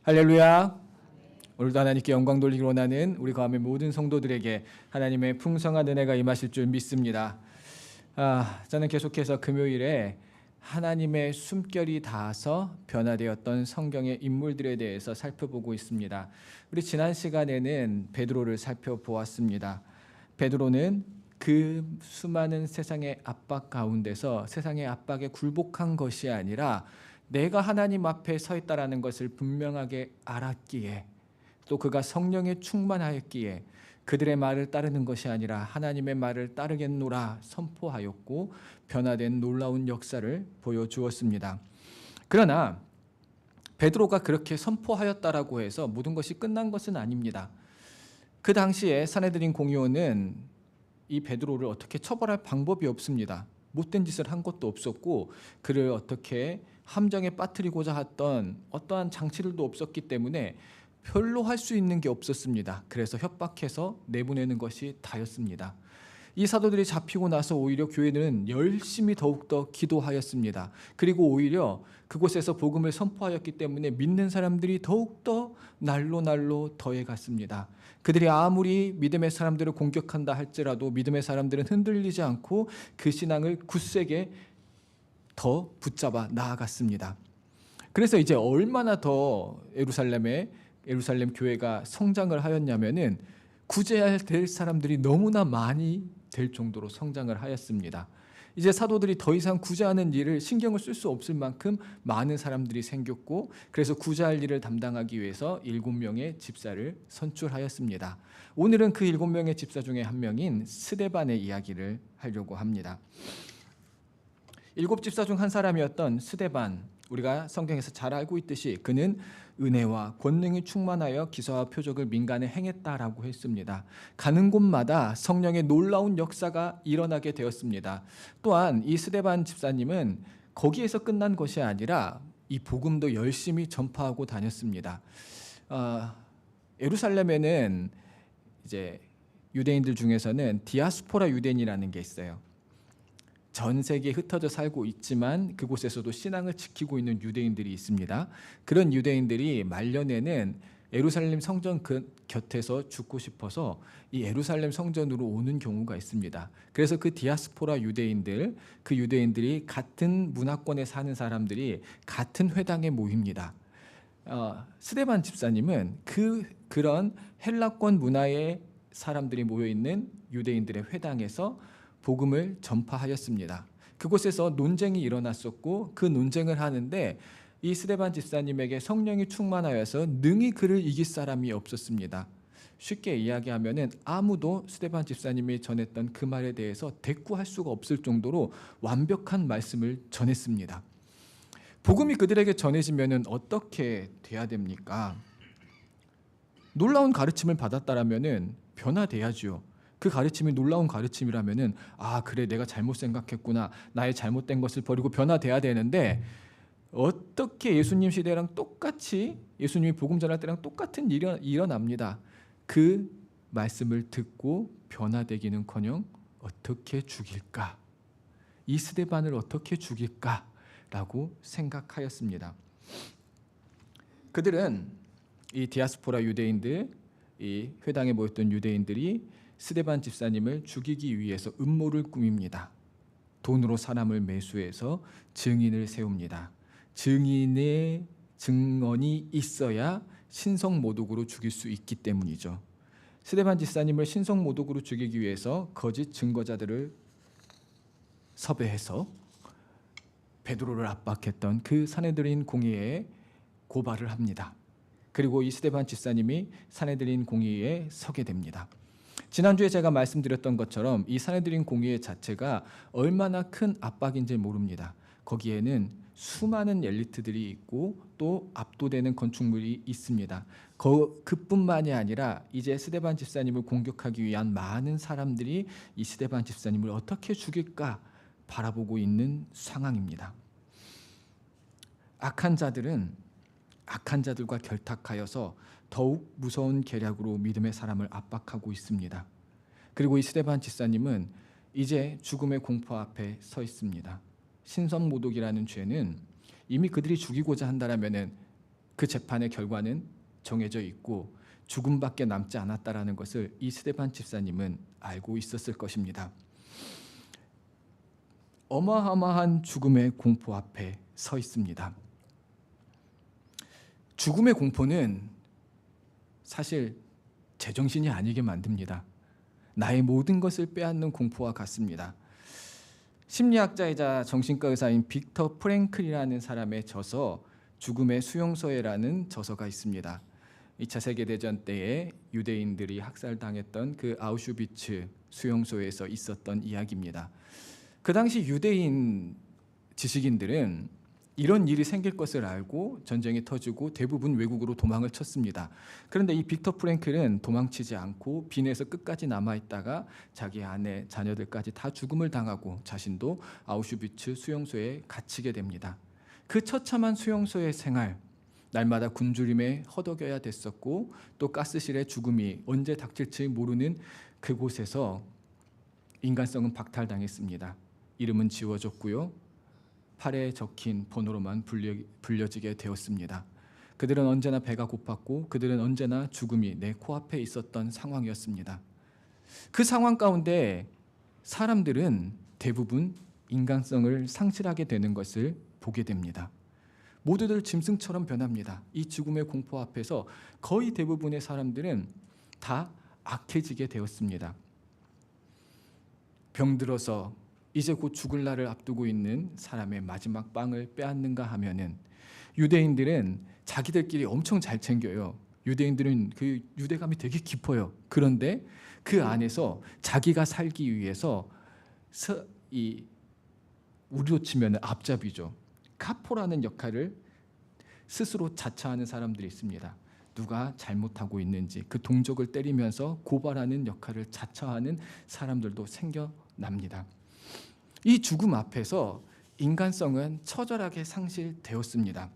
할렐루야. 오늘도 하나님께 영광 돌리기로 원하는 우리 가운데 모든 성도들에게 하나님의 풍성한 은혜가 임하실 줄 믿습니다. 저는 계속해서 금요일에 하나님의 숨결이 닿아서 변화되었던 성경의 인물들에 대해서 살펴보고 있습니다. 우리 지난 시간에는 베드로를 살펴보았습니다. 베드로는 그 수많은 세상의 압박 가운데서 세상의 압박에 굴복한 것이 아니라 내가 하나님 앞에 서 있다라는 것을 분명하게 알았기에, 또 그가 성령에 충만하였기에 그들의 말을 따르는 것이 아니라 하나님의 말을 따르겠노라 선포하였고 변화된 놀라운 역사를 보여주었습니다. 그러나 베드로가 그렇게 선포하였다라고 해서 모든 것이 끝난 것은 아닙니다. 그 당시에 산헤드린 공의원은 이 베드로를 어떻게 처벌할 방법이 없습니다. 못된 짓을 한 것도 없었고 그를 어떻게 함정에 빠뜨리고자 했던 어떠한 장치들도 없었기 때문에 별로 할 수 있는 게 없었습니다. 그래서 협박해서 내보내는 것이 다였습니다. 이 사도들이 잡히고 나서 오히려 교회는 열심히 더욱더 기도하였습니다. 그리고 오히려 그곳에서 복음을 선포하였기 때문에 믿는 사람들이 더욱더 날로 더해갔습니다. 그들이 아무리 믿음의 사람들을 공격한다 할지라도 믿음의 사람들은 흔들리지 않고 그 신앙을 굳세게 더 붙잡아 나아갔습니다. 그래서 이제 얼마나 더 예루살렘 교회가 성장을 하였냐면은 구제해야 될 사람들이 너무나 많이 될 정도로 성장을 하였습니다. 이제 사도들이 더 이상 구제하는 일을 신경을 쓸 수 없을 만큼 많은 사람들이 생겼고, 그래서 구제할 일을 담당하기 위해서 7명의 집사를 선출하였습니다. 오늘은 그 7명의 집사 중에 한 명인 스데반의 이야기를 하려고 합니다. 7집사 중 한 사람이었던 스데반, 우리가 성경에서 잘 알고 있듯이 그는 은혜와 권능이 충만하여 기사와 표적을 민간에 행했다라고 했습니다. 가는 곳마다 성령의 놀라운 역사가 일어나게 되었습니다. 또한 이 스데반 집사님은 거기에서 끝난 것이 아니라 이 복음도 열심히 전파하고 다녔습니다. 예루살렘에는 이제 유대인들 중에서는 디아스포라 유대인이라는 게 있어요. 전 세계에 흩어져 살고 있지만 그곳에서도 신앙을 지키고 있는 유대인들이 있습니다. 그런 유대인들이 말년에는 예루살렘 성전 곁에서 죽고 싶어서 이 예루살렘 성전으로 오는 경우가 있습니다. 그래서 그 디아스포라 유대인들, 그 유대인들이 같은 문화권에 사는 사람들이 같은 회당에 모입니다. 스데반 집사님은 그런 헬라권 문화의 사람들이 모여 있는 유대인들의 회당에서 복음을 전파하였습니다. 그곳에서 논쟁이 일어났었고 그 논쟁을 하는데 이 스데반 집사님에게 성령이 충만하여서 능히 그를 이길 사람이 없었습니다. 쉽게 이야기하면은 아무도 스데반 집사님이 전했던 그 말에 대해서 대꾸할 수가 없을 정도로 완벽한 말씀을 전했습니다. 복음이 그들에게 전해지면은 어떻게 돼야 됩니까? 놀라운 가르침을 받았다라면은 변화돼야지요. 그 가르침이 놀라운 가르침이라면은 그래, 내가 잘못 생각했구나, 나의 잘못된 것을 버리고 변화돼야 되는데, 어떻게 예수님 시대랑 똑같이 예수님이 복음 전할 때랑 똑같은 일이 일어납니다. 그 말씀을 듣고 변화되기는커녕 어떻게 죽일까, 이 스데반을 어떻게 죽일까라고 생각하였습니다. 그들은 이 디아스포라 유대인들, 이 회당에 모였던 유대인들이 스데반 집사님을 죽이기 위해서 음모를 꾸밉니다. 돈으로 사람을 매수해서 증인을 세웁니다. 증인의 증언이 있어야 신성모독으로 죽일 수 있기 때문이죠. 스데반 집사님을 신성모독으로 죽이기 위해서 거짓 증거자들을 섭외해서 베드로를 압박했던 그 산헤드린 공의회에 고발을 합니다. 그리고 이 스데반 집사님이 산헤드린 공의회에 서게 됩니다. 지난주에 제가 말씀드렸던 것처럼 이 산헤드린 공의회 자체가 얼마나 큰 압박인지 모릅니다. 거기에는 수많은 엘리트들이 있고 또 압도되는 건축물이 있습니다. 그뿐만이 아니라 이제 스데반 집사님을 공격하기 위한 많은 사람들이 이 스데반 집사님을 어떻게 죽일까 바라보고 있는 상황입니다. 악한 자들은 악한 자들과 결탁하여서 더욱 무서운 계략으로 믿음의 사람을 압박하고 있습니다. 그리고 이 스데반 집사님은 이제 죽음의 공포 앞에 서 있습니다. 신성모독이라는 죄는 이미 그들이 죽이고자 한다라면은 그 재판의 결과는 정해져 있고 죽음밖에 남지 않았다라는 것을 이 스데반 집사님은 알고 있었을 것입니다. 어마어마한 죽음의 공포 앞에 서 있습니다. 죽음의 공포는 사실 제정신이 아니게 만듭니다. 나의 모든 것을 빼앗는 공포와 같습니다. 심리학자이자 정신과 의사인 빅터 프랭클이라는 사람의 저서 죽음의 수용소에라는 저서가 있습니다. 2차 세계대전 때에 유대인들이 학살당했던 그 아우슈비츠 수용소에서 있었던 이야기입니다. 그 당시 유대인 지식인들은 이런 일이 생길 것을 알고 전쟁이 터지고 대부분 외국으로 도망을 쳤습니다. 그런데 이 빅터 프랭클은 도망치지 않고 빈에서 끝까지 남아있다가 자기 아내, 자녀들까지 다 죽음을 당하고 자신도 아우슈비츠 수용소에 갇히게 됩니다. 그 처참한 수용소의 생활, 날마다 굶주림에 허덕여야 됐었고 또 가스실의 죽음이 언제 닥칠지 모르는 그곳에서 인간성은 박탈당했습니다. 이름은 지워졌고요. 팔에 적힌 번호로만 불려지게 되었습니다. 그들은 언제나 배가 고팠고 그들은 언제나 죽음이 내 코앞에 있었던 상황이었습니다. 그 상황 가운데 사람들은 대부분 인간성을 상실하게 되는 것을 보게 됩니다. 모두들 짐승처럼 변합니다. 이 죽음의 공포 앞에서 거의 대부분의 사람들은 다 악해지게 되었습니다. 병들어서 이제 곧 죽을 날을 앞두고 있는 사람의 마지막 빵을 빼앗는가 하면은 유대인들은 자기들끼리 엄청 잘 챙겨요. 유대인들은 그 유대감이 되게 깊어요. 그런데 그 안에서 자기가 살기 위해서 우리로 치면 앞잡이죠. 카포라는 역할을 스스로 자처하는 사람들이 있습니다. 누가 잘못하고 있는지 그 동족을 때리면서 고발하는 역할을 자처하는 사람들도 생겨납니다. 이 죽음 앞에서 인간성은 처절하게 상실되었습니다.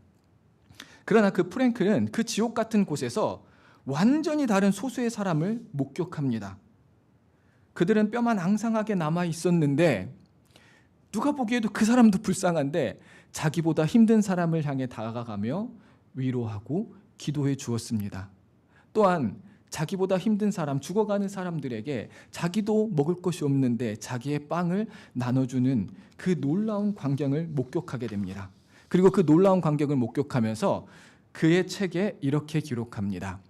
그러나 그 프랭클은 그 지옥 같은 곳에서 완전히 다른 소수의 사람을 목격합니다. 그들은 뼈만 앙상하게 남아 있었는데 누가 보기에도 그 사람도 불쌍한데 자기보다 힘든 사람을 향해 다가가며 위로하고 기도해 주었습니다. 또한 자기보다 힘든 사람, 죽어가는 사람들에게 자기도 먹을 것이 없는데 자기의 빵을 나눠주는 그 놀라운 광경을 목격하게 됩니다. 그리고 그 놀라운 광경을 목격하면서 그의 책에 이렇게 기록합니다.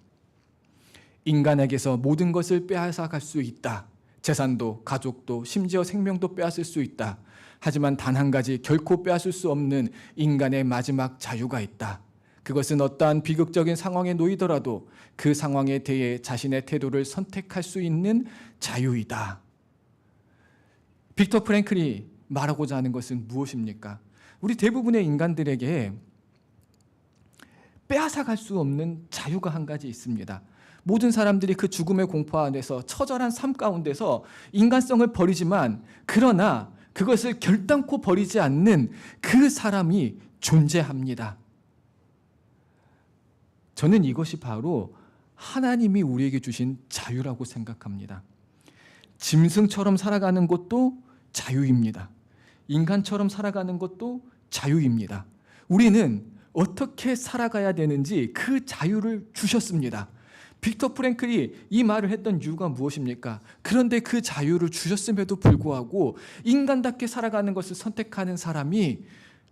인간에게서 모든 것을 빼앗아 갈 수 있다. 재산도, 가족도, 심지어 생명도 빼앗을 수 있다. 하지만 단 한 가지 결코 빼앗을 수 없는 인간의 마지막 자유가 있다. 그것은 어떠한 비극적인 상황에 놓이더라도 그 상황에 대해 자신의 태도를 선택할 수 있는 자유이다. 빅터 프랭클이 말하고자 하는 것은 무엇입니까? 우리 대부분의 인간들에게 빼앗아갈 수 없는 자유가 한 가지 있습니다. 모든 사람들이 그 죽음의 공포 안에서 처절한 삶 가운데서 인간성을 버리지만 그러나 그것을 결단코 버리지 않는 그 사람이 존재합니다. 저는 이것이 바로 하나님이 우리에게 주신 자유라고 생각합니다. 짐승처럼 살아가는 것도 자유입니다. 인간처럼 살아가는 것도 자유입니다. 우리는 어떻게 살아가야 되는지 그 자유를 주셨습니다. 빅터 프랭클이 이 말을 했던 이유가 무엇입니까? 그런데 그 자유를 주셨음에도 불구하고 인간답게 살아가는 것을 선택하는 사람이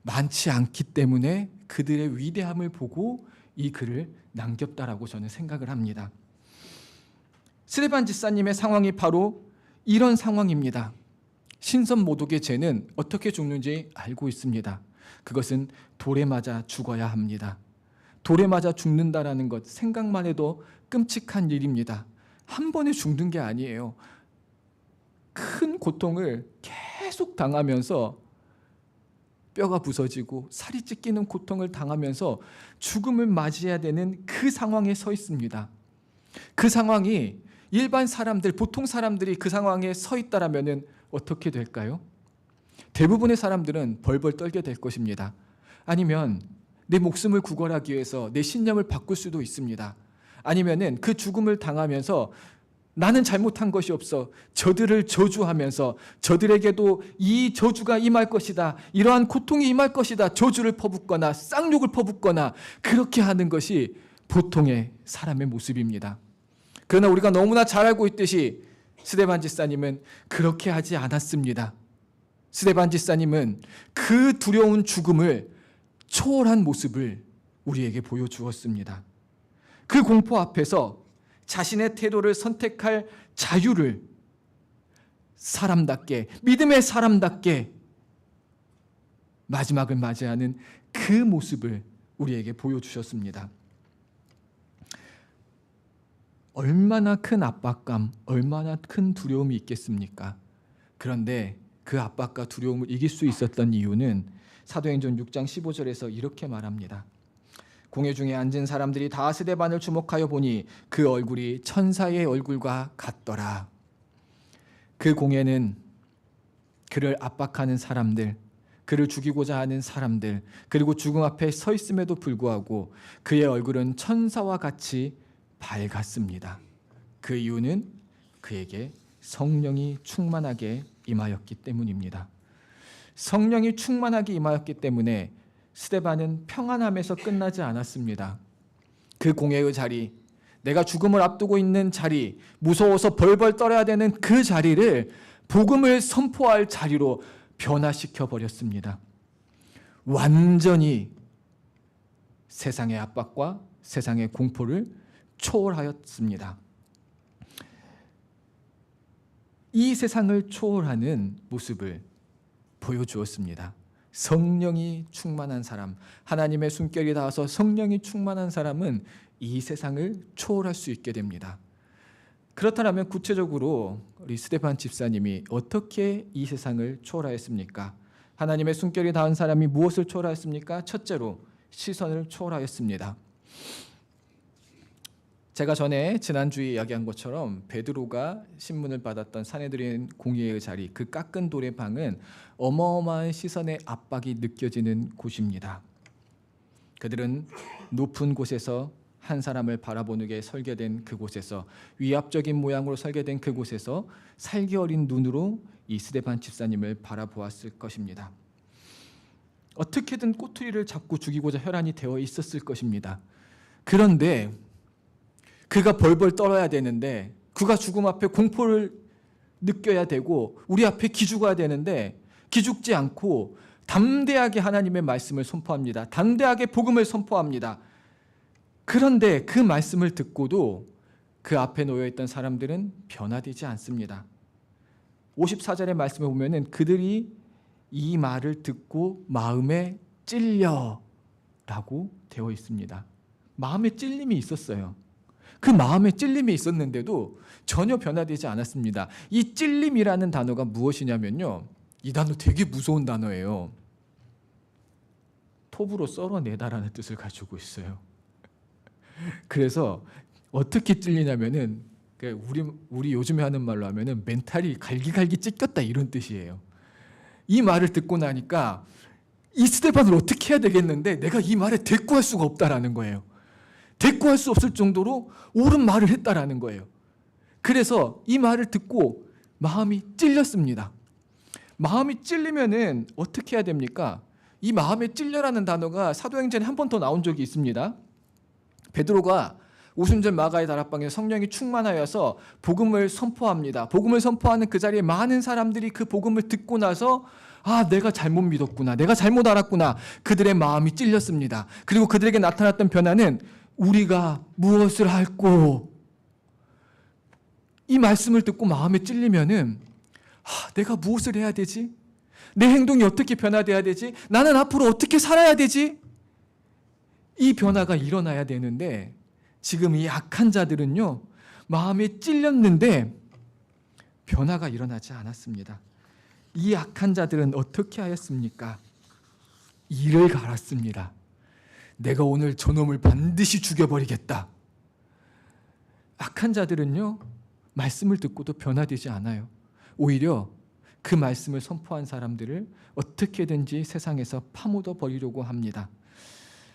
많지 않기 때문에 그들의 위대함을 보고 이 글을 남겼다라고 저는 생각을 합니다. 스데반 집사님의 상황이 바로 이런 상황입니다. 신선모독의 죄는 어떻게 죽는지 알고 있습니다. 그것은 돌에 맞아 죽어야 합니다. 돌에 맞아 죽는다라는 것 생각만 해도 끔찍한 일입니다. 한 번에 죽는 게 아니에요. 큰 고통을 계속 당하면서 뼈가 부서지고 살이 찢기는 고통을 당하면서 죽음을 맞이해야 되는 그 상황에 서 있습니다. 그 상황이 일반 사람들, 보통 사람들이 그 상황에 서 있다라면 어떻게 될까요? 대부분의 사람들은 벌벌 떨게 될 것입니다. 아니면 내 목숨을 구걸하기 위해서 내 신념을 바꿀 수도 있습니다. 아니면은 그 죽음을 당하면서 나는 잘못한 것이 없어. 저들을 저주하면서 저들에게도 이 저주가 임할 것이다, 이러한 고통이 임할 것이다, 저주를 퍼붓거나 쌍욕을 퍼붓거나 그렇게 하는 것이 보통의 사람의 모습입니다. 그러나 우리가 너무나 잘 알고 있듯이 스데반 집사님은 그렇게 하지 않았습니다. 스데반 집사님은 그 두려운 죽음을 초월한 모습을 우리에게 보여주었습니다. 그 공포 앞에서 자신의 태도를 선택할 자유를 사람답게, 믿음의 사람답게 마지막을 맞이하는 그 모습을 우리에게 보여주셨습니다. 얼마나 큰 압박감, 얼마나 큰 두려움이 있겠습니까? 그런데 그 압박과 두려움을 이길 수 있었던 이유는 사도행전 6장 15절에서 이렇게 말합니다. 공회 중에 앉은 사람들이 다 스데반을 주목하여 보니 그 얼굴이 천사의 얼굴과 같더라. 그 공회는 그를 압박하는 사람들, 그를 죽이고자 하는 사람들, 그리고 죽음 앞에 서 있음에도 불구하고 그의 얼굴은 천사와 같이 밝았습니다. 그 이유는 그에게 성령이 충만하게 임하였기 때문입니다. 성령이 충만하게 임하였기 때문에 스데반은 평안함에서 끝나지 않았습니다. 그 공회의 자리, 내가 죽음을 앞두고 있는 자리, 무서워서 벌벌 떨어야 되는 그 자리를 복음을 선포할 자리로 변화시켜 버렸습니다. 완전히 세상의 압박과 세상의 공포를 초월하였습니다. 이 세상을 초월하는 모습을 보여주었습니다. 성령이 충만한 사람, 하나님의 숨결이 닿아서 성령이 충만한 사람은 이 세상을 초월할 수 있게 됩니다. 그렇다면 구체적으로 우리 스데반 집사님이 어떻게 이 세상을 초월하였습니까? 하나님의 숨결이 닿은 사람이 무엇을 초월하였습니까? 첫째로 시선을 초월하였습니다. 제가 전에 지난주에 이야기한 것처럼 베드로가 신문을 받았던 사내들인 공회의 자리, 그 깎은 돌의 방은 어마어마한 시선의 압박이 느껴지는 곳입니다. 그들은 높은 곳에서 한 사람을 바라보게 설계된 그곳에서, 위압적인 모양으로 설계된 그곳에서 살기 어린 눈으로 이 스데반 집사님을 바라보았을 것입니다. 어떻게든 꼬투리를 잡고 죽이고자 혈안이 되어 있었을 것입니다. 그런데 그가 벌벌 떨어야 되는데, 그가 죽음 앞에 공포를 느껴야 되고 우리 앞에 기죽어야 되는데 기죽지 않고 담대하게 하나님의 말씀을 선포합니다. 담대하게 복음을 선포합니다. 그런데 그 말씀을 듣고도 그 앞에 놓여있던 사람들은 변화되지 않습니다. 54절의 말씀을 보면 그들이 이 말을 듣고 마음에 찔려라고 되어 있습니다. 마음에 찔림이 있었어요. 그 마음에 찔림이 있었는데도 전혀 변화되지 않았습니다. 이 찔림이라는 단어가 무엇이냐면요, 이 단어 되게 무서운 단어예요. 톱으로 썰어내다라는 뜻을 가지고 있어요. 그래서 어떻게 찔리냐면은 우리 요즘에 하는 말로 하면은 멘탈이 갈기갈기 찢겼다, 이런 뜻이에요. 이 말을 듣고 나니까 이 스데반을 어떻게 해야 되겠는데 내가 이 말에 대꾸할 수가 없다라는 거예요. 대꾸할 수 없을 정도로 옳은 말을 했다라는 거예요. 그래서 이 말을 듣고 마음이 찔렸습니다. 마음이 찔리면은 어떻게 해야 됩니까? 이 마음에 찔려라는 단어가 사도행전에 한 번 더 나온 적이 있습니다. 베드로가 오순절 마가의 다락방에 성령이 충만하여서 복음을 선포합니다. 복음을 선포하는 그 자리에 많은 사람들이 그 복음을 듣고 나서 내가 잘못 믿었구나, 내가 잘못 알았구나, 그들의 마음이 찔렸습니다. 그리고 그들에게 나타났던 변화는 우리가 무엇을 할꼬? 이 말씀을 듣고 마음에 찔리면은 내가 무엇을 해야 되지? 내 행동이 어떻게 변화돼야 되지? 나는 앞으로 어떻게 살아야 되지? 이 변화가 일어나야 되는데 지금 이 악한 자들은요, 마음에 찔렸는데 변화가 일어나지 않았습니다. 이 악한 자들은 어떻게 하였습니까? 이를 갈았습니다. 내가 오늘 저놈을 반드시 죽여버리겠다. 악한 자들은요, 말씀을 듣고도 변화되지 않아요. 오히려 그 말씀을 선포한 사람들을 어떻게든지 세상에서 파묻어 버리려고 합니다.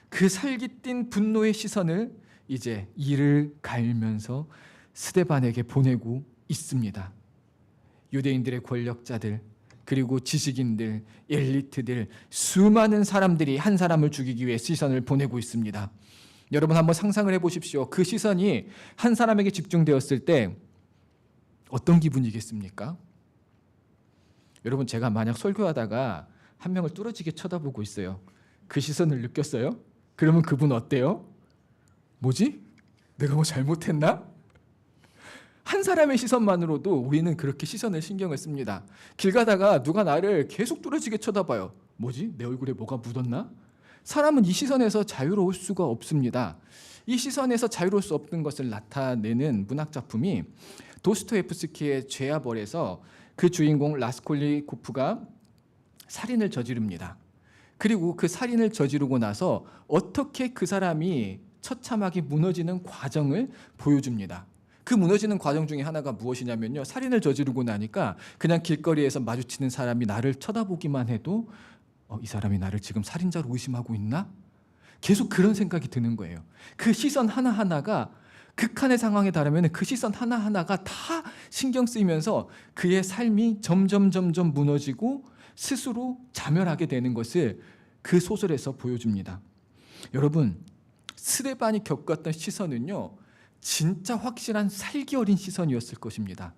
그 살깃띤 분노의 시선을 이제 이를 갈면서 스데반에게 보내고 있습니다. 유대인들의 권력자들, 그리고 지식인들, 엘리트들, 수많은 사람들이 한 사람을 죽이기 위해 시선을 보내고 있습니다. 여러분 한번 상상을 해보십시오. 그 시선이 한 사람에게 집중되었을 때 어떤 기분이겠습니까? 여러분, 제가 만약 설교하다가 한 명을 뚫어지게 쳐다보고 있어요. 그 시선을 느꼈어요? 그러면 그분 어때요? 뭐지? 내가 뭐 잘못했나? 한 사람의 시선만으로도 우리는 그렇게 시선을 신경을 씁니다. 길 가다가 누가 나를 계속 뚫어지게 쳐다봐요. 뭐지? 내 얼굴에 뭐가 묻었나? 사람은 이 시선에서 자유로울 수가 없습니다. 이 시선에서 자유로울 수 없는 것을 나타내는 문학 작품이 도스토옙스키의 죄와 벌에서 그 주인공 라스콜리코프가 살인을 저지릅니다. 그리고 그 살인을 저지르고 나서 어떻게 그 사람이 처참하게 무너지는 과정을 보여줍니다. 그 무너지는 과정 중에 하나가 무엇이냐면요, 살인을 저지르고 나니까 그냥 길거리에서 마주치는 사람이 나를 쳐다보기만 해도 이 사람이 나를 지금 살인자로 의심하고 있나? 계속 그런 생각이 드는 거예요. 그 시선 하나하나가 극한의 상황에 달하면 그 시선 하나하나가 다 신경 쓰이면서 그의 삶이 점점 무너지고 스스로 자멸하게 되는 것을 그 소설에서 보여줍니다. 여러분, 스데반이 겪었던 시선은요, 진짜 확실한 살기 어린 시선이었을 것입니다.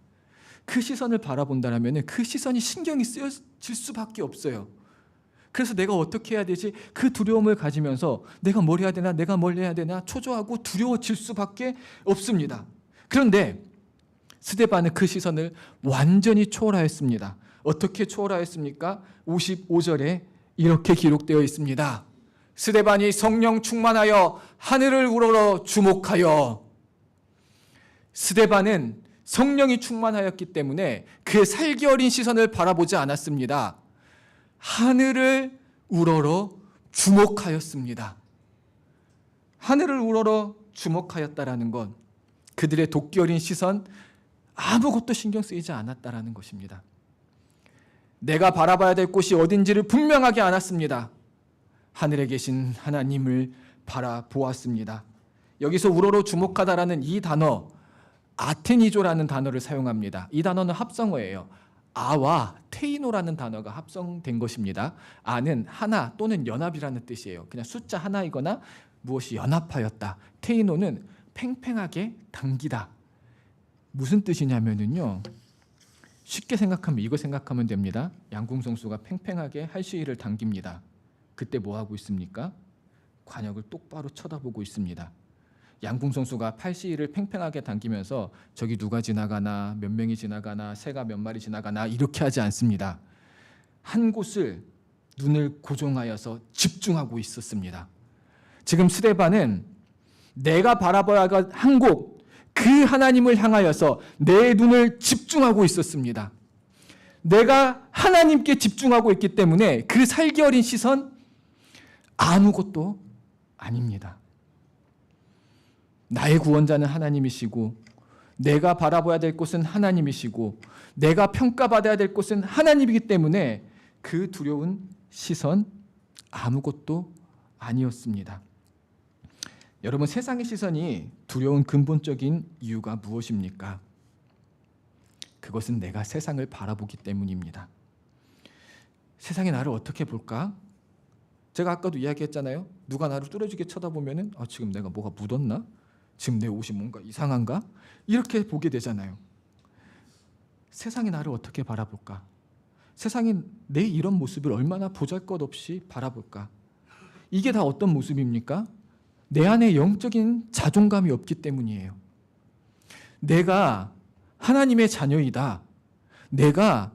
그 시선을 바라본다면 그 시선이 신경이 쓰여질 수밖에 없어요. 그래서 내가 어떻게 해야 되지? 그 두려움을 가지면서 내가 뭘 해야 되나? 내가 뭘 해야 되나? 초조하고 두려워질 수밖에 없습니다. 그런데 스데반은 그 시선을 완전히 초월하였습니다. 어떻게 초월하였습니까? 55절에 이렇게 기록되어 있습니다. 스데반이 성령 충만하여 하늘을 우러러 주목하여. 스데반은 성령이 충만하였기 때문에 그의 살기 어린 시선을 바라보지 않았습니다. 하늘을 우러러 주목하였습니다. 하늘을 우러러 주목하였다라는 건 그들의 도끼 어린 시선, 아무것도 신경 쓰이지 않았다라는 것입니다. 내가 바라봐야 될 곳이 어딘지를 분명하게 알았습니다. 하늘에 계신 하나님을 바라보았습니다. 여기서 우러러 주목하다라는 이 단어, 아테니조라는 단어를 사용합니다. 이 단어는 합성어예요. 아와 테이노라는 단어가 합성된 것입니다. 아는 하나 또는 연합이라는 뜻이에요. 그냥 숫자 하나이거나 무엇이 연합하였다. 테이노는 팽팽하게 당기다. 무슨 뜻이냐면요, 쉽게 생각하면 이거 생각하면 됩니다. 양궁선수가 팽팽하게 할시위를 당깁니다. 그때 뭐 하고 있습니까? 관역을 똑바로 쳐다보고 있습니다. 양궁선수가 팔시위를 팽팽하게 당기면서 저기 누가 지나가나, 몇 명이 지나가나, 새가 몇 마리 지나가나 이렇게 하지 않습니다. 한 곳을 눈을 고정하여서 집중하고 있었습니다. 지금 스데반은 내가 바라봐야 할 한 곳, 그 하나님을 향하여서 내 눈을 집중하고 있었습니다. 내가 하나님께 집중하고 있기 때문에 그 살기 어린 시선 아무것도 아닙니다. 나의 구원자는 하나님이시고 내가 바라봐야 될 곳은 하나님이시고 내가 평가받아야 될 곳은 하나님이기 때문에 그 두려운 시선 아무것도 아니었습니다. 여러분, 세상의 시선이 두려운 근본적인 이유가 무엇입니까? 그것은 내가 세상을 바라보기 때문입니다. 세상이 나를 어떻게 볼까? 제가 아까도 이야기했잖아요. 누가 나를 뚫어지게 쳐다보면은 지금 내가 뭐가 묻었나? 지금 내 옷이 뭔가 이상한가? 이렇게 보게 되잖아요. 세상이 나를 어떻게 바라볼까? 세상이 내 이런 모습을 얼마나 보잘것없이 바라볼까? 이게 다 어떤 모습입니까? 내 안에 영적인 자존감이 없기 때문이에요. 내가 하나님의 자녀이다. 내가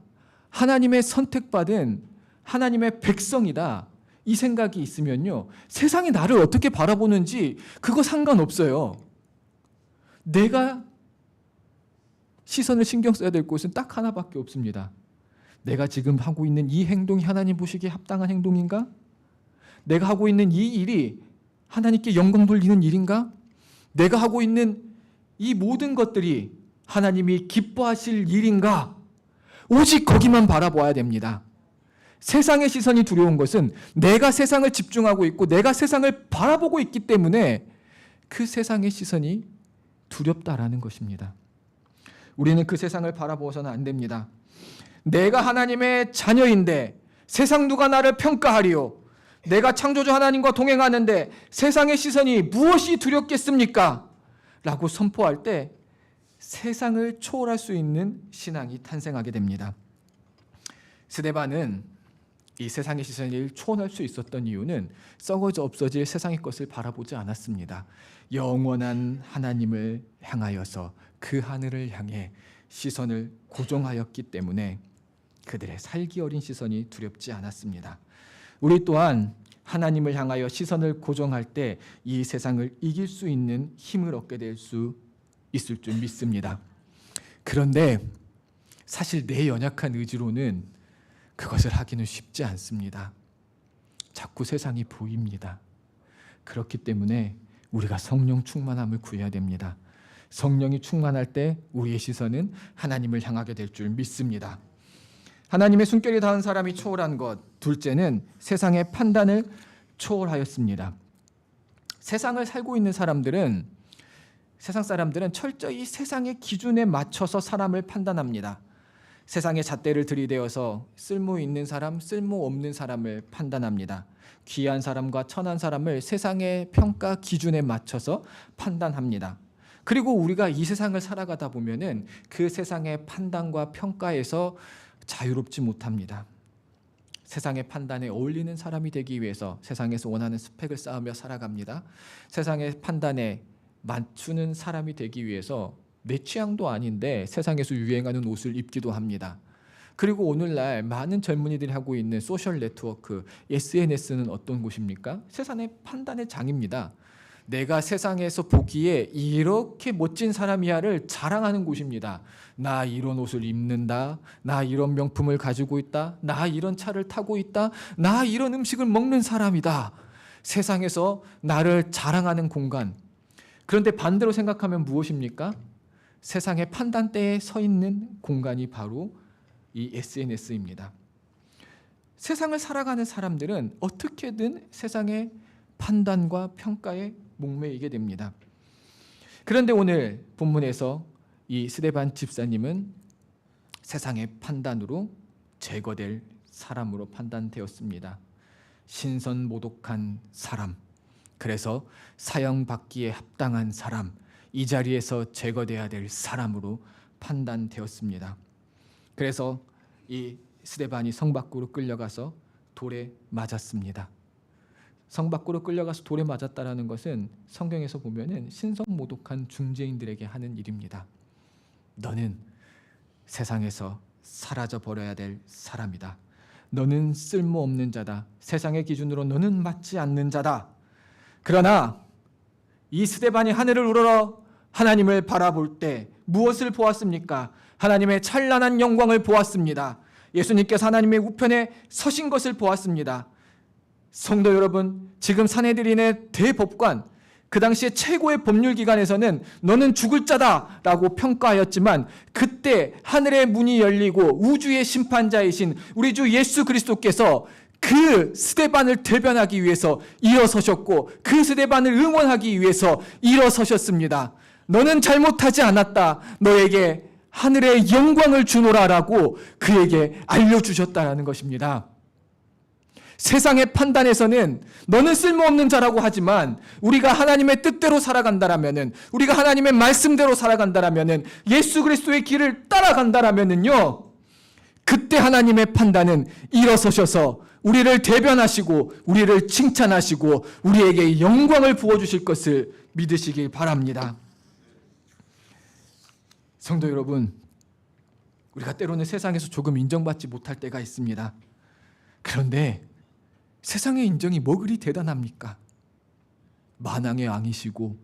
하나님의 선택받은 하나님의 백성이다. 이 생각이 있으면요, 세상이 나를 어떻게 바라보는지 그거 상관없어요. 내가 시선을 신경 써야 될 곳은 딱 하나밖에 없습니다. 내가 지금 하고 있는 이 행동이 하나님 보시기에 합당한 행동인가? 내가 하고 있는 이 일이 하나님께 영광 돌리는 일인가? 내가 하고 있는 이 모든 것들이 하나님이 기뻐하실 일인가? 오직 거기만 바라봐야 됩니다. 세상의 시선이 두려운 것은 내가 세상을 집중하고 있고 내가 세상을 바라보고 있기 때문에 그 세상의 시선이 두렵다라는 것입니다. 우리는 그 세상을 바라보아서는 안 됩니다. 내가 하나님의 자녀인데 세상 누가 나를 평가하리요? 내가 창조주 하나님과 동행하는데 세상의 시선이 무엇이 두렵겠습니까? 라고 선포할 때 세상을 초월할 수 있는 신앙이 탄생하게 됩니다. 스데반은 이 세상의 시선을 초월할 수 있었던 이유는 썩어져 없어질 세상의 것을 바라보지 않았습니다. 영원한 하나님을 향하여서 그 하늘을 향해 시선을 고정하였기 때문에 그들의 살기 어린 시선이 두렵지 않았습니다. 우리 또한 하나님을 향하여 시선을 고정할 때 이 세상을 이길 수 있는 힘을 얻게 될 수 있을 줄 믿습니다. 그런데 사실 내 연약한 의지로는 그것을 하기는 쉽지 않습니다. 자꾸 세상이 보입니다. 그렇기 때문에 우리가 성령 충만함을 구해야 됩니다. 성령이 충만할 때 우리의 시선은 하나님을 향하게 될 줄 믿습니다. 하나님의 숨결이 닿은 사람이 초월한 것, 둘째는 세상의 판단을 초월하였습니다. 세상을 살고 있는 세상 사람들은 철저히 세상의 기준에 맞춰서 사람을 판단합니다. 세상의 잣대를 들이대어서 쓸모 있는 사람, 쓸모 없는 사람을 판단합니다. 귀한 사람과 천한 사람을 세상의 평가 기준에 맞춰서 판단합니다. 그리고 우리가 이 세상을 살아가다 보면은 그 세상의 판단과 평가에서 자유롭지 못합니다. 세상의 판단에 어울리는 사람이 되기 위해서 세상에서 원하는 스펙을 쌓으며 살아갑니다. 세상의 판단에 맞추는 사람이 되기 위해서 내 취향도 아닌데 세상에서 유행하는 옷을 입기도 합니다. 그리고 오늘날 많은 젊은이들이 하고 있는 소셜 네트워크, SNS는 어떤 곳입니까? 세상의 판단의 장입니다. 내가 세상에서 보기에 이렇게 멋진 사람이야를 자랑하는 곳입니다. 나 이런 옷을 입는다. 나 이런 명품을 가지고 있다. 나 이런 차를 타고 있다. 나 이런 음식을 먹는 사람이다. 세상에서 나를 자랑하는 공간. 그런데 반대로 생각하면 무엇입니까? 세상의 판단대에 서 있는 공간이 바로 이 SNS입니다. 세상을 살아가는 사람들은 어떻게든 세상의 판단과 평가에 목매이게 됩니다. 그런데 오늘 본문에서 이 스데반 집사님은 세상의 판단으로 제거될 사람으로 판단되었습니다. 신선모독한 사람, 그래서 사형받기에 합당한 사람, 이 자리에서 제거돼야 될 사람으로 판단되었습니다. 그래서 이 스데반이 성 밖으로 끌려가서 돌에 맞았습니다. 성 밖으로 끌려가서 돌에 맞았다라는 것은 성경에서 보면은 신성모독한 중재인들에게 하는 일입니다. 너는 세상에서 사라져 버려야 될 사람이다. 너는 쓸모없는 자다. 세상의 기준으로 너는 맞지 않는 자다. 그러나 이 스데반이 하늘을 우러러 하나님을 바라볼 때 무엇을 보았습니까? 하나님의 찬란한 영광을 보았습니다. 예수님께서 하나님의 우편에 서신 것을 보았습니다. 성도 여러분, 지금 산헤드린의 대법관, 그 당시에 최고의 법률기관에서는 너는 죽을 자다라고 평가하였지만 그때 하늘의 문이 열리고 우주의 심판자이신 우리 주 예수 그리스도께서 그 스데반을 대변하기 위해서 일어서셨고 그 스데반을 응원하기 위해서 일어서셨습니다. 너는 잘못하지 않았다. 너에게 하늘의 영광을 주노라라고 그에게 알려주셨다라는 것입니다. 세상의 판단에서는 너는 쓸모없는 자라고 하지만 우리가 하나님의 뜻대로 살아간다라면은, 우리가 하나님의 말씀대로 살아간다라면은, 예수 그리스도의 길을 따라간다라면은요, 그때 하나님의 판단은 일어서셔서 우리를 대변하시고 우리를 칭찬하시고 우리에게 영광을 부어주실 것을 믿으시길 바랍니다. 성도 여러분, 우리가 때로는 세상에서 조금 인정받지 못할 때가 있습니다. 그런데 세상의 인정이 뭐 그리 대단합니까? 만왕의 왕이시고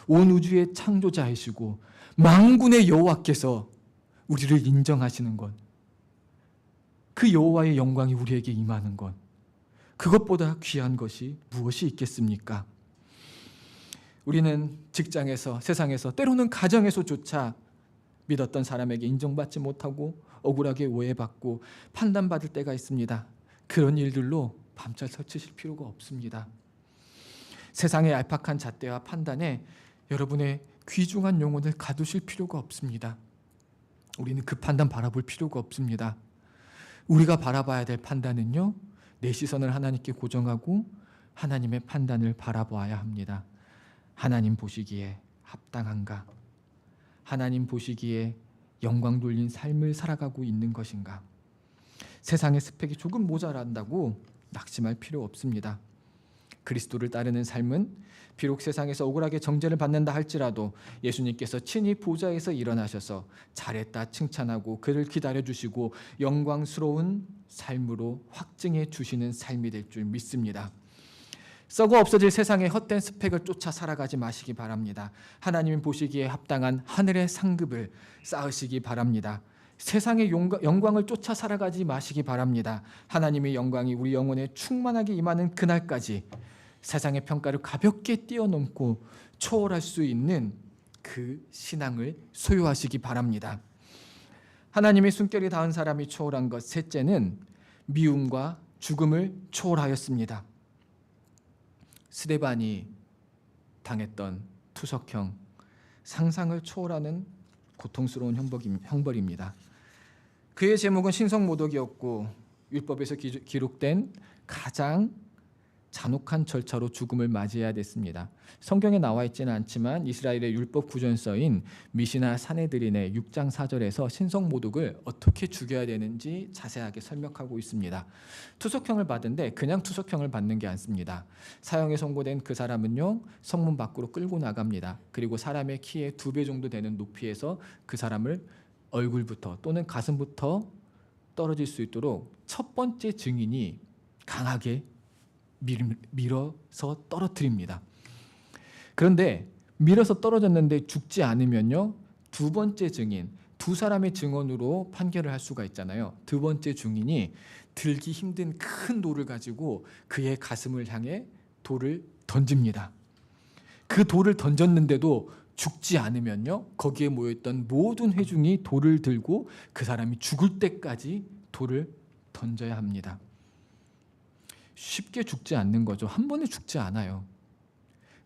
온 우주의 창조자이시고 만군의 여호와께서 우리를 인정하시는 것, 그 여호와의 영광이 우리에게 임하는 것, 그것보다 귀한 것이 무엇이 있겠습니까? 우리는 직장에서, 세상에서, 때로는 가정에서조차 믿었던 사람에게 인정받지 못하고 억울하게 오해받고 판단받을 때가 있습니다. 그런 일들로 밤잘 설치실 필요가 없습니다. 세상의 얄팍한 잣대와 판단에 여러분의 귀중한 영혼을 가두실 필요가 없습니다. 우리는 그 판단 바라볼 필요가 없습니다. 우리가 바라봐야 될 판단은요, 내 시선을 하나님께 고정하고 하나님의 판단을 바라보아야 합니다. 하나님 보시기에 합당한가? 하나님 보시기에 영광 돌린 삶을 살아가고 있는 것인가? 세상의 스펙이 조금 모자란다고 낙심할 필요 없습니다. 그리스도를 따르는 삶은 비록 세상에서 억울하게 정죄를 받는다 할지라도 예수님께서 친히 보좌에서 일어나셔서 잘했다 칭찬하고 그를 기다려주시고 영광스러운 삶으로 확증해 주시는 삶이 될 줄 믿습니다. 썩어 없어질 세상의 헛된 스펙을 쫓아 살아가지 마시기 바랍니다. 하나님이 보시기에 합당한 하늘의 상급을 쌓으시기 바랍니다. 세상의 영광을 쫓아 살아가지 마시기 바랍니다. 하나님의 영광이 우리 영혼에 충만하게 임하는 그날까지 세상의 평가를 가볍게 뛰어넘고 초월할 수 있는 그 신앙을 소유하시기 바랍니다. 하나님의 숨결이 닿은 사람이 초월한 것, 셋째는 미움과 죽음을 초월하였습니다. 스데반이 당했던 투석형, 상상을 초월하는 고통스러운 형벌입니다. 그의 제목은 신성모독이었고 율법에서 기록된 가장 잔혹한 절차로 죽음을 맞이해야 됐습니다. 성경에 나와 있지는 않지만 이스라엘의 율법 구전서인 미시나 사네드린의 6장 4절에서 신성모독을 어떻게 죽여야 되는지 자세하게 설명하고 있습니다. 투석형을 받은데 그냥 투석형을 받는 게 아닙니다. 사형에 선고된 그 사람은요, 성문 밖으로 끌고 나갑니다. 그리고 사람의 키의 2배 정도 되는 높이에서 그 사람을 얼굴부터 또는 가슴부터 떨어질 수 있도록 첫 번째 증인이 강하게 밀어서 떨어뜨립니다. 그런데 밀어서 떨어졌는데 죽지 않으면요, 두 번째 증인, 두 사람의 증언으로 판결을 할 수가 있잖아요. 두 번째 증인이 들기 힘든 큰 돌을 가지고 그의 가슴을 향해 돌을 던집니다. 그 돌을 던졌는데도 죽지 않으면요, 거기에 모여있던 모든 회중이 돌을 들고 그 사람이 죽을 때까지 돌을 던져야 합니다. 쉽게 죽지 않는 거죠. 한 번에 죽지 않아요.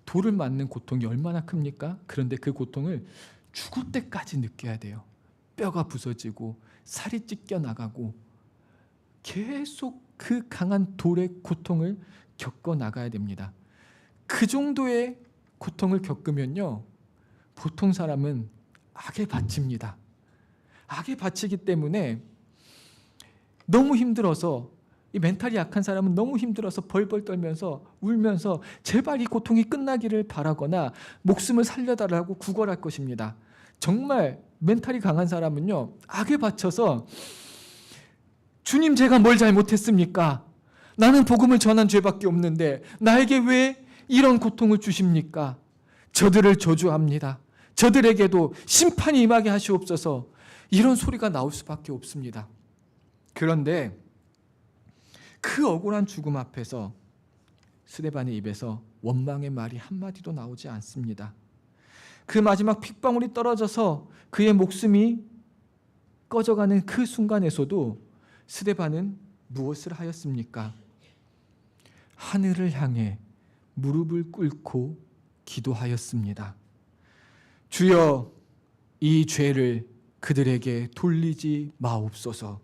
돌을 맞는 고통이 얼마나 큽니까? 그런데 그 고통을 죽을 때까지 느껴야 돼요. 뼈가 부서지고 살이 찢겨나가고 계속 그 강한 돌의 고통을 겪어 나가야 됩니다. 그 정도의 고통을 겪으면요, 보통 사람은 악에 바칩니다. 악에 바치기 때문에 너무 힘들어서, 이 멘탈이 약한 사람은 너무 힘들어서 벌벌 떨면서 울면서 제발 이 고통이 끝나기를 바라거나 목숨을 살려달라고 구걸할 것입니다. 정말 멘탈이 강한 사람은요, 악에 바쳐서 주님, 제가 뭘 잘못했습니까? 나는 복음을 전한 죄밖에 없는데 나에게 왜 이런 고통을 주십니까? 저들을 저주합니다. 저들에게도 심판이 임하게 하시옵소서. 이런 소리가 나올 수밖에 없습니다. 그런데 그 억울한 죽음 앞에서 스데반의 입에서 원망의 말이 한마디도 나오지 않습니다. 그 마지막 핏방울이 떨어져서 그의 목숨이 꺼져가는 그 순간에서도 스데반은 무엇을 하였습니까? 하늘을 향해 무릎을 꿇고 기도하였습니다. 주여, 이 죄를 그들에게 돌리지 마옵소서.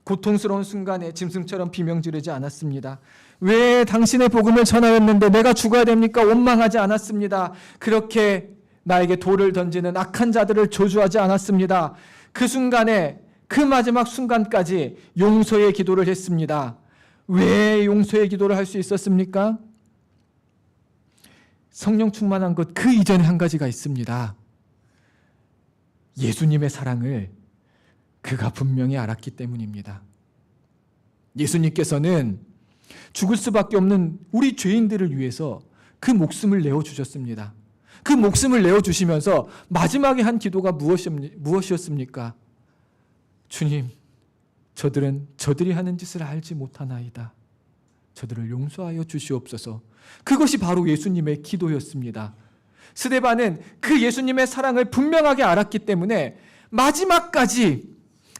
고통스러운 순간에 짐승처럼 비명 지르지 않았습니다. 왜 당신의 복음을 전하였는데 내가 죽어야 됩니까? 원망하지 않았습니다. 그렇게 나에게 돌을 던지는 악한 자들을 저주하지 않았습니다. 그 순간에, 그 마지막 순간까지 용서의 기도를 했습니다. 왜 용서의 기도를 할 수 있었습니까? 성령 충만한 것 그 이전에 한 가지가 있습니다. 예수님의 사랑을 그가 분명히 알았기 때문입니다. 예수님께서는 죽을 수밖에 없는 우리 죄인들을 위해서 그 목숨을 내어주셨습니다. 그 목숨을 내어주시면서 마지막에 한 기도가 무엇이었습니까? 주님, 저들은 저들이 하는 짓을 알지 못하나이다. 저들을 용서하여 주시옵소서. 그것이 바로 예수님의 기도였습니다. 스데반은 그 예수님의 사랑을 분명하게 알았기 때문에 마지막까지,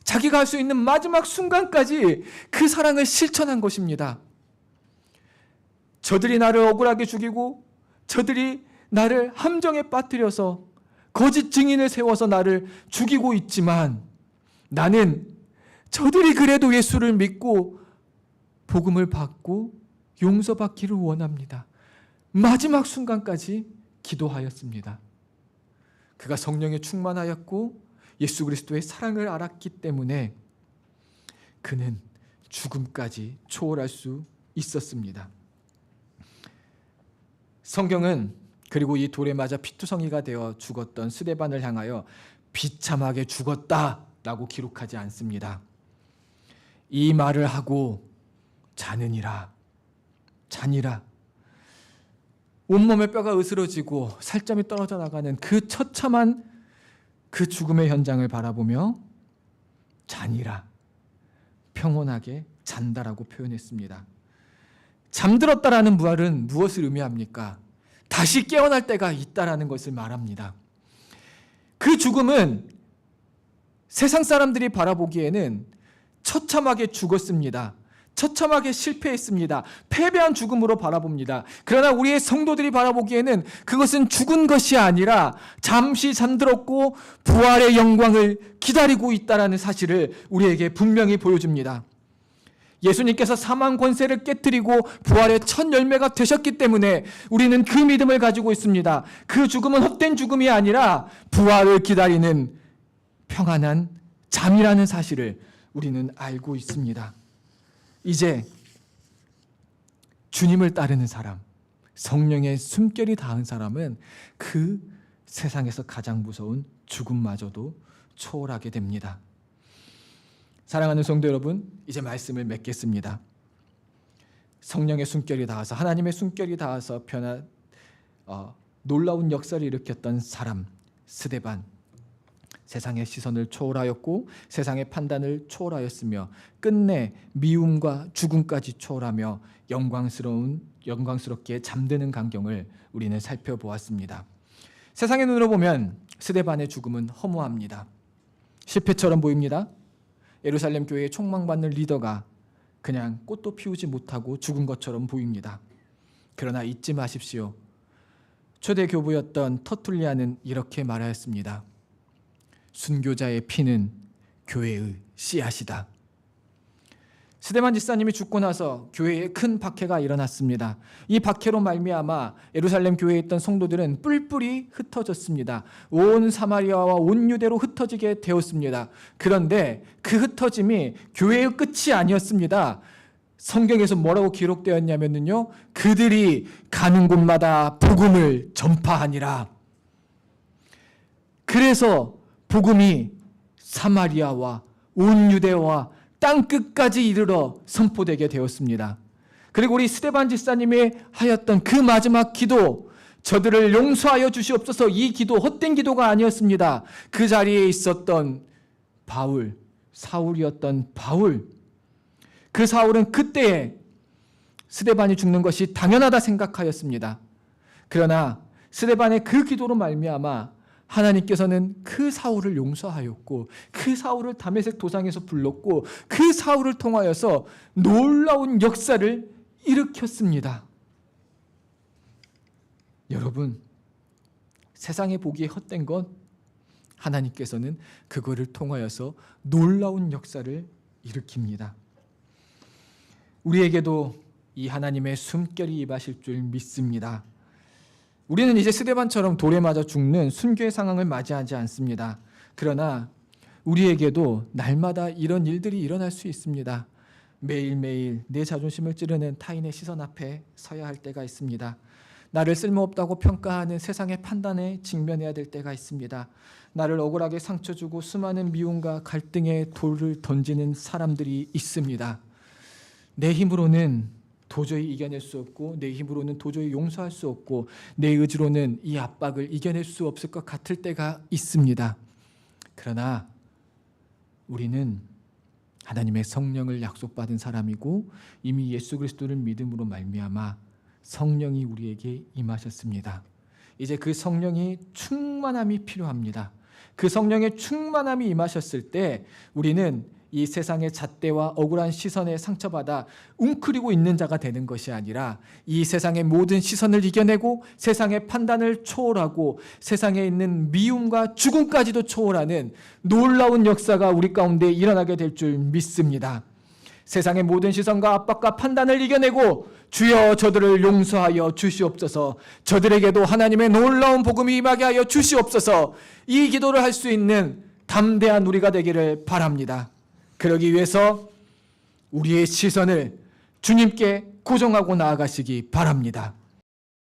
자기가 할 수 있는 마지막 순간까지 그 사랑을 실천한 것입니다. 저들이 나를 억울하게 죽이고 저들이 나를 함정에 빠뜨려서 거짓 증인을 세워서 나를 죽이고 있지만 나는 저들이 그래도 예수를 믿고 복음을 받고 용서받기를 원합니다. 마지막 순간까지 기도하였습니다. 그가 성령에 충만하였고 예수 그리스도의 사랑을 알았기 때문에 그는 죽음까지 초월할 수 있었습니다. 성경은 그리고 이 돌에 맞아 피투성이가 되어 죽었던 스데반을 향하여 비참하게 죽었다라고 기록하지 않습니다. 이 말을 하고 자느니라, 자니라. 온몸의 뼈가 으스러지고 살점이 떨어져 나가는 그 처참한 그 죽음의 현장을 바라보며 자니라, 평온하게 잔다라고 표현했습니다. 잠들었다라는 말은 무엇을 의미합니까? 다시 깨어날 때가 있다라는 것을 말합니다. 그 죽음은 세상 사람들이 바라보기에는 처참하게 죽었습니다. 처참하게 실패했습니다. 패배한 죽음으로 바라봅니다. 그러나 우리의 성도들이 바라보기에는 그것은 죽은 것이 아니라 잠시 잠들었고 부활의 영광을 기다리고 있다는 사실을 우리에게 분명히 보여줍니다. 예수님께서 사망 권세를 깨뜨리고 부활의 첫 열매가 되셨기 때문에 우리는 그 믿음을 가지고 있습니다. 그 죽음은 헛된 죽음이 아니라 부활을 기다리는 평안한 잠이라는 사실을 우리는 알고 있습니다. 이제 주님을 따르는 사람, 성령의 숨결이 닿은 사람은 그 세상에서 가장 무서운 죽음마저도 초월하게 됩니다. 사랑하는 성도 여러분, 이제 말씀을 맺겠습니다. 성령의 숨결이 닿아서, 하나님의 숨결이 닿아서 놀라운 역사를 일으켰던 사람 스데반, 세상의 시선을 초월하였고 세상의 판단을 초월하였으며 끝내 미움과 죽음까지 초월하며 영광스럽게 잠드는 광경을 우리는 살펴보았습니다. 세상의 눈으로 보면 스데반의 죽음은 허무합니다. 실패처럼 보입니다. 예루살렘 교회의 촉망받는 리더가 그냥 꽃도 피우지 못하고 죽은 것처럼 보입니다. 그러나 잊지 마십시오. 초대 교부였던 터툴리아는 이렇게 말하였습니다. 순교자의 피는 교회의 씨앗이다. 스데반 집사님이 죽고 나서 교회에 큰 박해가 일어났습니다. 이 박해로 말미암아 예루살렘 교회에 있던 성도들은 뿔뿔이 흩어졌습니다. 온 사마리아와 온 유대로 흩어지게 되었습니다. 그런데 그 흩어짐이 교회의 끝이 아니었습니다. 성경에서 뭐라고 기록되었냐면요, 그들이 가는 곳마다 복음을 전파하니라. 그래서 복음이 사마리아와 온 유대와 땅 끝까지 이르러 선포되게 되었습니다. 그리고 우리 스데반 집사님이 하였던 그 마지막 기도, 저들을 용서하여 주시옵소서, 이 기도 헛된 기도가 아니었습니다. 그 자리에 있었던 바울, 사울이었던 바울, 그 사울은 그때에 스데반이 죽는 것이 당연하다 생각하였습니다. 그러나 스데반의 그 기도로 말미암아 하나님께서는 그 사울을 용서하였고 그 사울을 다메섹 도상에서 불렀고 그 사울을 통하여서 놀라운 역사를 일으켰습니다. 여러분, 세상에 보기에 헛된 것, 하나님께서는 그거를 통하여서 놀라운 역사를 일으킵니다. 우리에게도 이 하나님의 숨결이 임하실 줄 믿습니다. 우리는 이제 스데반처럼 돌에 맞아 죽는 순교의 상황을 맞이하지 않습니다. 그러나 우리에게도 날마다 이런 일들이 일어날 수 있습니다. 매일매일 내 자존심을 찌르는 타인의 시선 앞에 서야 할 때가 있습니다. 나를 쓸모없다고 평가하는 세상의 판단에 직면해야 될 때가 있습니다. 나를 억울하게 상처 주고 수많은 미움과 갈등의 돌을 던지는 사람들이 있습니다. 내 힘으로는 도저히 이겨낼 수 없고 내 힘으로는 도저히 용서할 수 없고 내 의지로는 이 압박을 이겨낼 수 없을 것 같을 때가 있습니다. 그러나 우리는 하나님의 성령을 약속받은 사람이고 이미 예수 그리스도를 믿음으로 말미암아 성령이 우리에게 임하셨습니다. 이제 그 성령이 충만함이 필요합니다. 그 성령의 충만함이 임하셨을 때 우리는 이 세상의 잣대와 억울한 시선에 상처받아 웅크리고 있는 자가 되는 것이 아니라 이 세상의 모든 시선을 이겨내고 세상의 판단을 초월하고 세상에 있는 미움과 죽음까지도 초월하는 놀라운 역사가 우리 가운데 일어나게 될 줄 믿습니다. 세상의 모든 시선과 압박과 판단을 이겨내고 주여 저들을 용서하여 주시옵소서, 저들에게도 하나님의 놀라운 복음이 임하게 하여 주시옵소서, 이 기도를 할 수 있는 담대한 우리가 되기를 바랍니다. 그러기 위해서 우리의 시선을 주님께 고정하고 나아가시기 바랍니다.